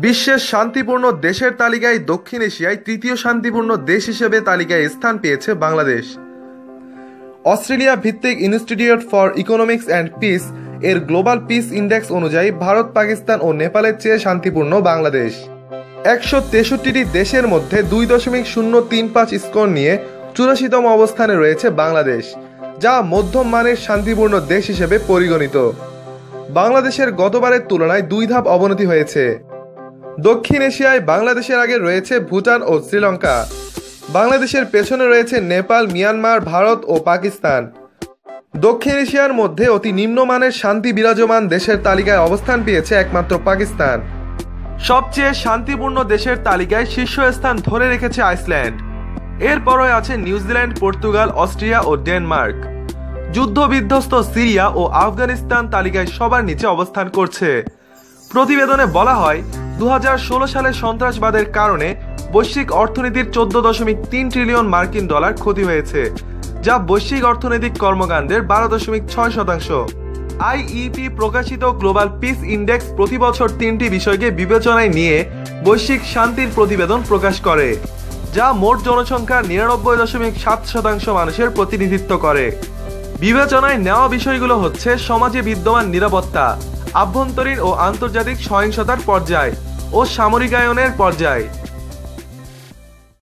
বিশ্বের শান্তিপূর্ণ দেশের তালিকায় দক্ষিণ এশিয়ায় তৃতীয় শান্তিপূর্ণ দেশ হিসেবে তালিকায় স্থান পেয়েছে বাংলাদেশ। অস্ট্রেলিয়া ভিত্তিক institute for economics and piece এর গ্লোবাল পিস ইন্ডেক্স অনুযায়ী ভারত, পাকিস্তান ও নেপালের চেয়ে শান্তিপূর্ণ বাংলাদেশ। ১৬৩টি দেশের মধ্যে ২.035 স্কোর নিয়ে ৮৪তম অবস্থানে রয়েছে বাংলাদেশ, যা মধ্যম মানের শান্তিপূর্ণ দেশ হিসেবে পরিগণিত। বাংলাদেশের গতবারের তুলনায় ২ ধাপ অবনতি হয়েছে। দক্ষিণ এশিয়ায় বাংলাদেশের আগে রয়েছে ভুটান ও শ্রীলঙ্কা। বাংলাদেশের পেছনে রয়েছে নেপাল, মিয়ানমার, ভারত ও পাকিস্তান। দক্ষিণ এশিয়ার মধ্যে অতি নিম্নমানের শান্তি বিরাজমান দেশের তালিকায় অবস্থান পেয়েছে একমাত্র পাকিস্তান। সবচেয়ে শান্তিপূর্ণ দেশের তালিকায় শীর্ষস্থান ধরে রেখেছে আইসল্যান্ড। এরপরে আছে নিউজিল্যান্ড, পর্তুগাল, অস্ট্রিয়া ও ডেনমার্ক। যুদ্ধবিধ্বস্ত সিরিয়া ও আফগানিস্তান তালিকায় সবার নিচে অবস্থান করছে। প্রতিবেদনে বলা হয়, ২০১৬ সালে সন্ত্রাসবাদের কারণে বৈশ্বিক অর্থনীতির ১৪.৩ ট্রিলিয়ন মার্কিন ডলার ক্ষতি হয়েছে, যা বৈশ্বিক অর্থনৈতিক কর্মকাণ্ডের ১২.৬%। আইইপি প্রকাশিত গ্লোবাল পিস ইন্ডেক্স প্রতি বছর ৩টি বিষয়কে বিবেচনায় নিয়ে বৈশ্বিক শান্তির প্রতিবেদন প্রকাশ করে, যা মোট জনসংখ্যার ৯৯.৭% মানুষের প্রতিনিধিত্ব করে। বিবেচনায় নেওয়া বিষয়গুলো হচ্ছে সমাজে বিদ্যমান নিরাপত্তা, আভ্যন্তরীণ ও আন্তর্জাতিক সহিংসতার পর্যায় ও সামরিকায়নের পর্যায়।